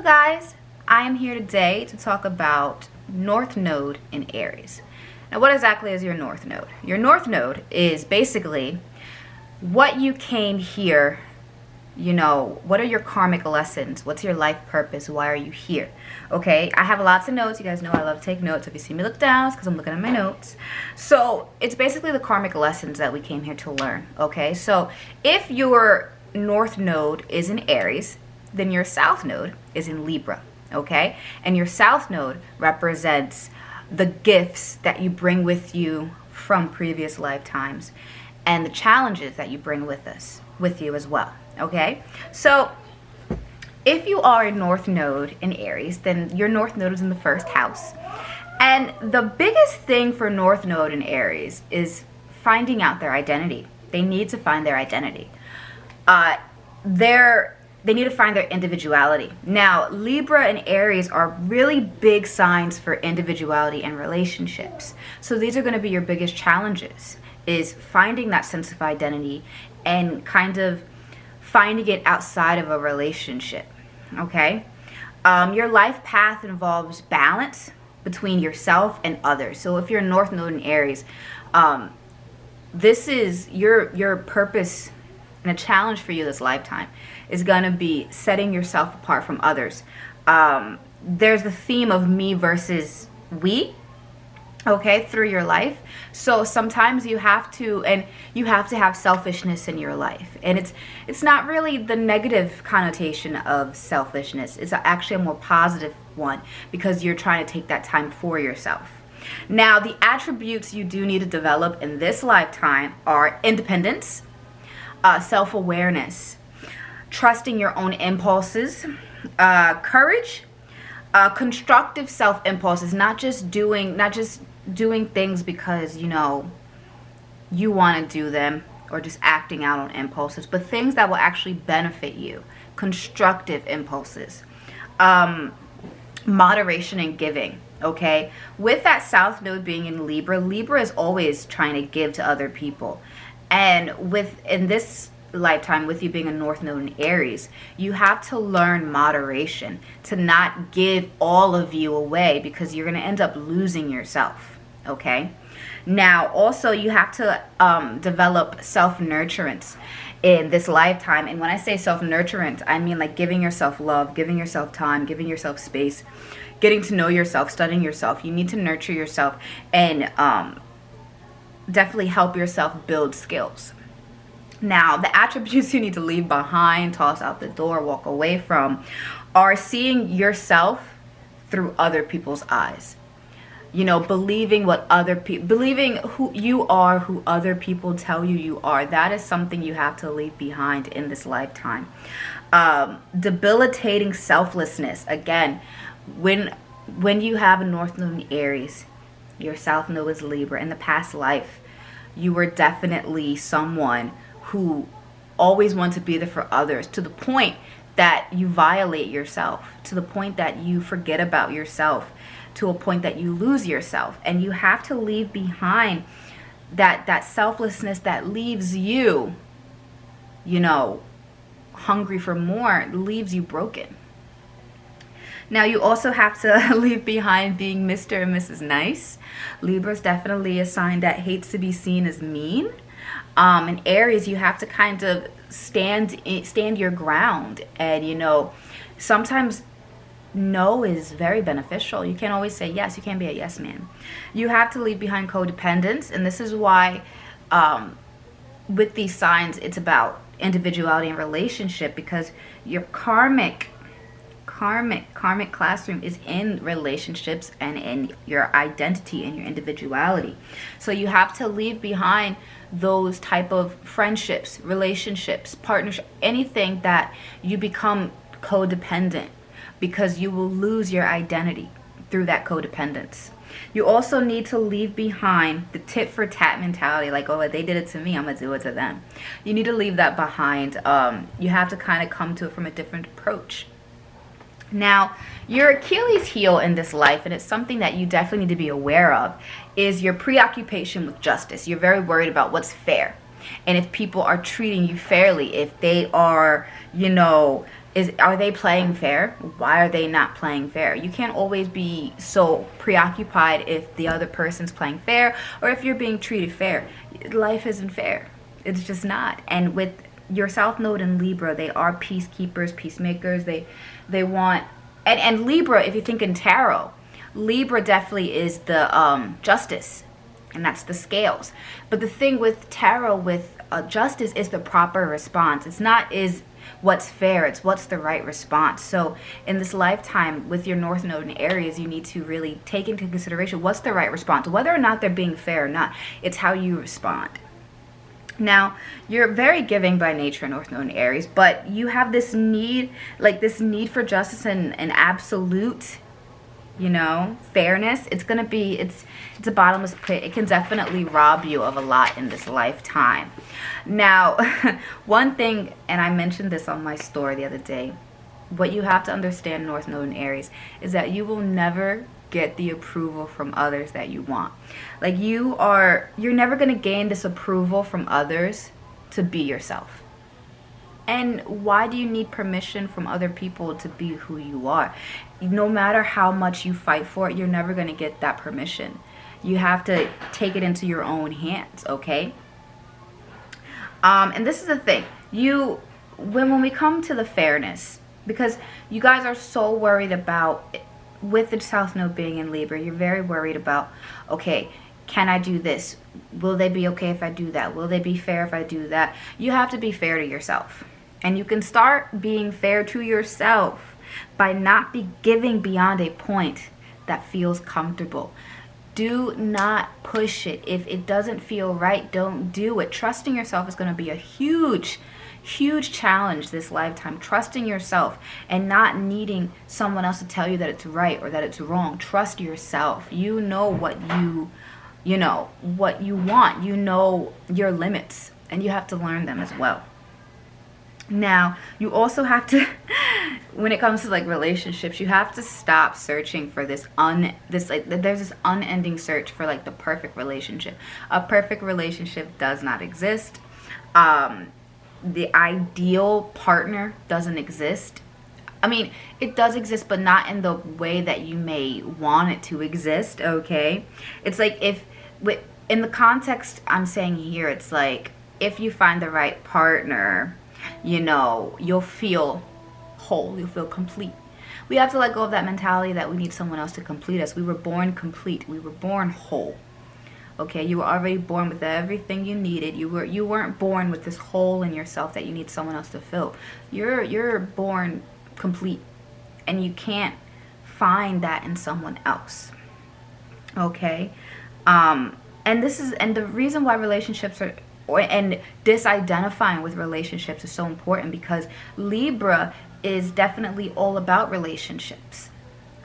Hello guys, I am here today to talk about North Node in Aries. Now what exactly is your North Node? Your North Node is basically what you came here, what are your karmic lessons? What's your life purpose? Why are you here? Okay, I have lots of notes. You guys know I love to take notes. If you see me look down, it's because I'm looking at my notes. So it's basically the karmic lessons that we came here to learn. Okay, so if your North Node is in Aries, then your South Node is in Libra, okay? And your South Node represents the gifts that you bring with you from previous lifetimes and the challenges that you bring with you as well, okay? So if you are a North Node in Aries, then your North Node is in the first house. And the biggest thing for North Node in Aries is finding out their identity. They need to find their identity. They need to find their individuality. Now, Libra and Aries are really big signs for individuality and relationships. So these are going to be your biggest challenges, is finding that sense of identity and kind of finding it outside of a relationship, okay? Your life path involves balance between yourself and others. So if you're North Node in Aries, this is your purpose and a challenge for you this lifetime is going to be setting yourself apart from others. There's the theme of me versus we, okay, through your life. So sometimes you have to have selfishness in your life. And it's not really the negative connotation of selfishness. It's actually a more positive one because you're trying to take that time for yourself. Now, the attributes you do need to develop in this lifetime are independence, self-awareness, trusting your own impulses, courage, constructive self-impulses, not just doing things because you want to do them or just acting out on impulses, but things that will actually benefit you, constructive impulses, moderation and giving. Okay, with that South Node being in Libra, Libra is always trying to give to other people. And in this lifetime, with you being a North Node in Aries, you have to learn moderation, to not give all of you away because you're going to end up losing yourself, okay? Now, also, you have to develop self-nurturance in this lifetime. And when I say self-nurturance, I mean like giving yourself love, giving yourself time, giving yourself space, getting to know yourself, studying yourself. You need to nurture yourself and definitely help yourself build skills. Now, the attributes you need to leave behind, toss out the door, walk away from, are seeing yourself through other people's eyes. Believing who you are, who other people tell you are. That is something you have to leave behind in this lifetime. Debilitating selflessness. Again, when you have a North Node in Aries, your South Node is Libra. In the past life, you were definitely someone who always wanted to be there for others, to the point that you violate yourself, to the point that you forget about yourself, to a point that you lose yourself. And you have to leave behind that selflessness that leaves you, hungry for more, leaves you broken. Now, you also have to leave behind being Mr. and Mrs. Nice. Libra is definitely a sign that hates to be seen as mean. In Aries, you have to kind of stand your ground. And, sometimes no is very beneficial. You can't always say yes. You can't be a yes man. You have to leave behind codependence. And this is why with these signs, it's about individuality and relationship, because your karmic classroom is in relationships and in your identity and your individuality. So you have to leave behind those type of friendships, relationships, partnership, anything that you become codependent, because you will lose your identity through that codependence. You also need to leave behind the tit for tat mentality, like, oh, they did it to me, I'm gonna do it to them. You need to leave that behind. You have to kind of come to it from a different approach. Now, your Achilles heel in this life, and it's something that you definitely need to be aware of, is your preoccupation with justice. You're very worried about what's fair. And if people are treating you fairly, if they are, Are they playing fair? Why are they not playing fair? You can't always be so preoccupied if the other person's playing fair or if you're being treated fair. Life isn't fair. It's just not. And with your South Node in Libra, they are peacekeepers, peacemakers. They want, and Libra, if you think in tarot, Libra definitely is the justice, and that's the scales. But the thing with tarot, with justice, is the proper response. It's not is what's fair, it's what's the right response. So in this lifetime with your North Node in Aries, you need to really take into consideration what's the right response, whether or not they're being fair or not. It's how you respond. Now, you're very giving by nature, North Node in Aries, but you have this need, like this need for justice and absolute, you know, fairness. It's gonna be, it's a bottomless pit. It can definitely rob you of a lot in this lifetime. Now, one thing, and I mentioned this on my story the other day, what you have to understand, North Node in Aries, is that you will never get the approval from others that you want. Like you're never going to gain this approval from others to be yourself. And why do you need permission from other people to be who you are? No matter how much you fight for it, you're never going to get that permission. You have to take it into your own hands, okay? And this is the thing. When we come to the fairness, because you guys are so worried about, with the South Node being in Libra, you're very worried about, okay, can I do this? Will they be okay if I do that? Will they be fair if I do that? You have to be fair to yourself. And you can start being fair to yourself by not be giving beyond a point that feels comfortable. Do not push it. If it doesn't feel right, don't do it. Trusting yourself is going to be a huge challenge this lifetime. Trusting yourself and not needing someone else to tell you that it's right or that it's wrong. Trust yourself. You know what you know what you want. You know your limits, and you have to learn them as well. Now, you also have to, when it comes to like relationships, you have to stop searching for there's this unending search for like the perfect relationship. A perfect relationship does not exist. The ideal partner doesn't exist. I mean, it does exist, but not in the way that you may want it to exist, okay? It's like in the context I'm saying here, it's like if you find the right partner, you know, you'll feel whole, you'll feel complete. We have to let go of that mentality that we need someone else to complete us. We were born complete. We were born whole. Okay, you were already born with everything you needed. You weren't born with this hole in yourself that you need someone else to fill. You're born complete, and you can't find that in someone else. Okay, and the reason why relationships are and disidentifying with relationships is so important, because Libra is definitely all about relationships.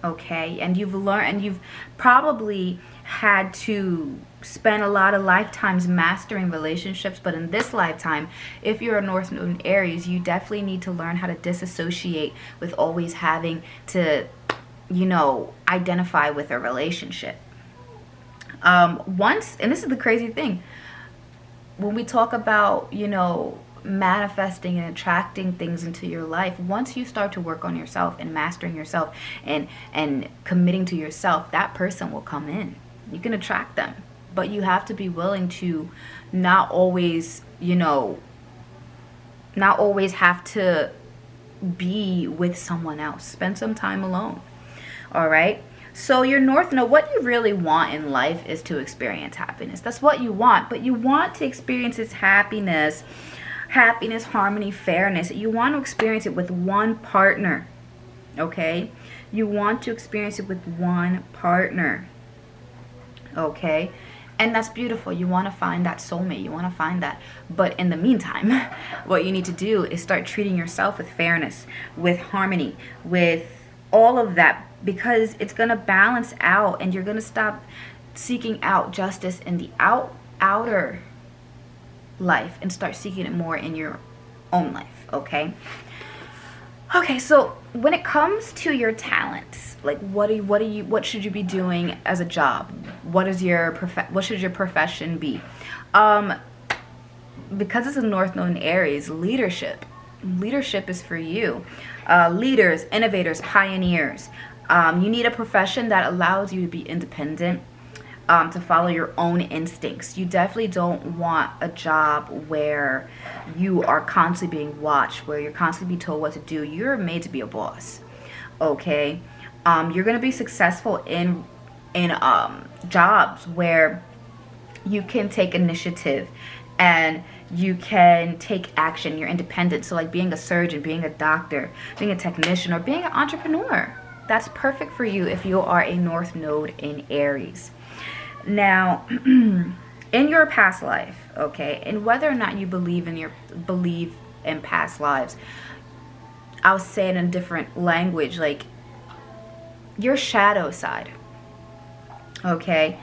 Okay, and you've probably had to spend a lot of lifetimes mastering relationships, but in this lifetime, if you're a North Node in Aries, you definitely need to learn how to disassociate with always having to, you know, identify with a relationship. And this is the crazy thing, when we talk about, you know, manifesting and attracting things into your life, once you start to work on yourself and mastering yourself and committing to yourself, that person will come in. You can attract them, but you have to be willing to not always, you know, not always have to be with someone else. Spend some time alone. All right. So your North Node, what you really want in life is to experience happiness. That's what you want, but you want to experience its happiness, harmony, fairness. You want to experience it with one partner, okay? You want to experience it with one partner, okay? And that's beautiful. You want to find that soulmate. You want to find that. But in the meantime, what you need to do is start treating yourself with fairness, with harmony, with all of that, because it's going to balance out, and you're going to stop seeking out justice in the outer life and start seeking it more in your own life, okay? Okay, so when it comes to your talents, like what should you be doing as a job? What should your profession be? Because it's a North Node in Aries, leadership leadership is for you. Leaders, innovators, pioneers. You need a profession that allows you to be independent, to follow your own instincts. You definitely don't want a job where you are constantly being watched, where you're constantly being told what to do. You're made to be a boss, okay? You're going to be successful in jobs where you can take initiative and you can take action. You're independent. So like being a surgeon, being a doctor, being a technician, or being an entrepreneur. That's perfect for you if you are a North Node in Aries. Now, in your past life, okay, and whether or not you believe in past lives, I'll say it in a different language, like your shadow side, okay,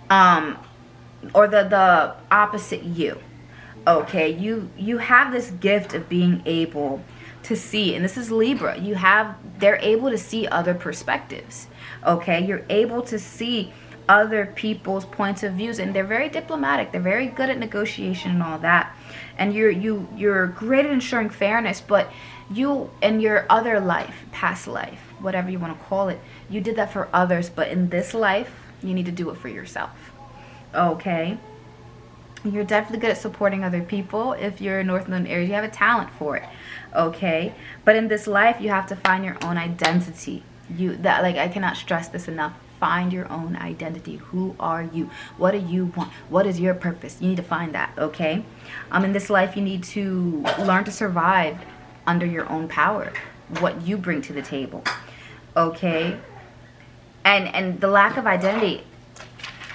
or the opposite you, okay, you have this gift of being able to see, and this is Libra, they're able to see other perspectives, okay, you're able to see other people's points of views, and they're very diplomatic, they're very good at negotiation and all that, and you're great at ensuring fairness, but you, in your other life, past life, whatever you want to call it, you did that for others, but in this life you need to do it for yourself, okay? You're definitely good at supporting other people. If you're a North Node Aries, you have a talent for it, okay? But in this life you have to find your own identity. I cannot stress this enough. Find your own identity. Who are you? What do you want? What is your purpose? You need to find that, okay? In this life, you need to learn to survive under your own power, what you bring to the table, okay? And the lack of identity,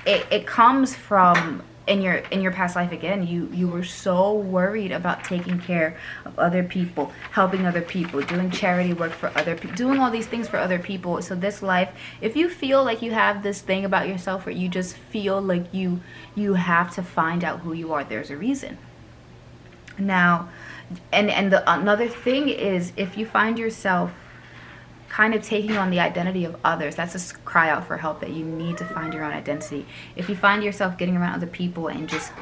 it comes from in your past life. Again, you were so worried about taking care of other people, helping other people, doing charity work for other people, doing all these things for other people. So this life, if you feel like you have this thing about yourself where you just feel like you have to find out who you are, there's a reason. Now, another thing is, if you find yourself kind of taking on the identity of others, that's a cry out for help, that you need to find your own identity. If you find yourself getting around other people and just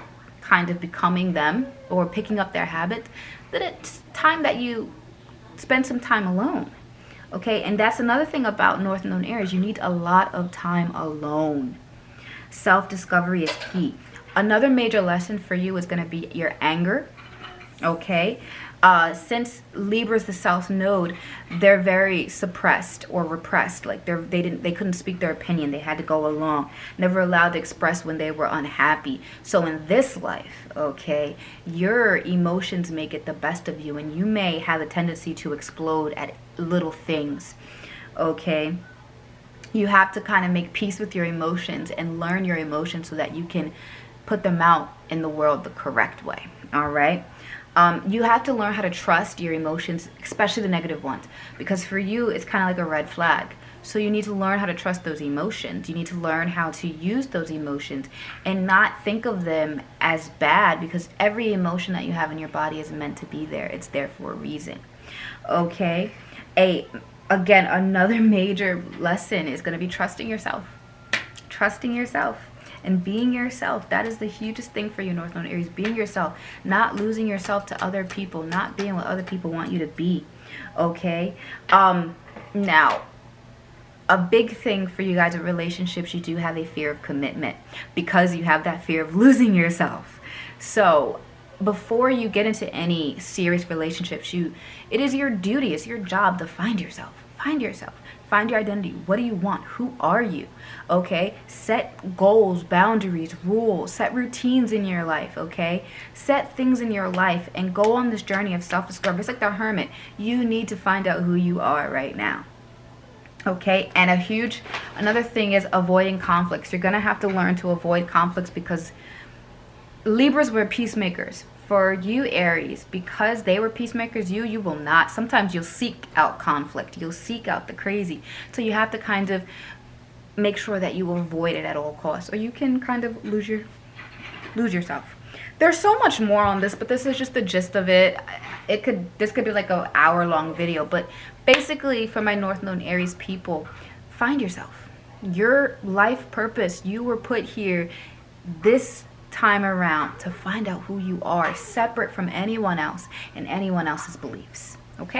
kind of becoming them or picking up their habit, then it's time that you spend some time alone, okay? And that's another thing about North Node Aries. You need a lot of time alone. Self-discovery is key. Another major lesson for you is going to be your anger, okay? Since Libra's the South Node, they're very suppressed or repressed. Like they couldn't speak their opinion. They had to go along. Never allowed to express when they were unhappy. So in this life, okay, your emotions may get the best of you, and you may have a tendency to explode at little things, okay? You have to kind of make peace with your emotions and learn your emotions so that you can put them out in the world the correct way, all right? You have to learn how to trust your emotions, especially the negative ones, because for you, it's kind of like a red flag. So you need to learn how to trust those emotions. You need to learn how to use those emotions and not think of them as bad, because every emotion that you have in your body is meant to be there. It's there for a reason, okay? Again, another major lesson is going to be trusting yourself. Trusting yourself. And being yourself. That is the hugest thing for you, North Node Aries. Being yourself. Not losing yourself to other people. Not being what other people want you to be. Okay? Now, a big thing for you guys in relationships, you do have a fear of commitment, because you have that fear of losing yourself. So, before you get into any serious relationships, it is your duty, it's your job to find yourself. Find yourself. Find your identity. What do you want? Who are you? Okay? Set goals, boundaries, rules. Set routines in your life, okay? Set things in your life and go on this journey of self-discovery. It's like the hermit. You need to find out who you are right now. Okay? And another thing is avoiding conflicts. You're going to have to learn to avoid conflicts, because Libras were peacemakers. For you, Aries, because they were peacemakers, you will not. Sometimes you'll seek out conflict. You'll seek out the crazy. So you have to kind of make sure that you avoid it at all costs, or you can kind of lose yourself. There's so much more on this, but this is just the gist of it. This could be like an hour-long video, but basically, for my North Node Aries people, find yourself. Your life purpose. You were put here. This time around to find out who you are, separate from anyone else and anyone else's beliefs.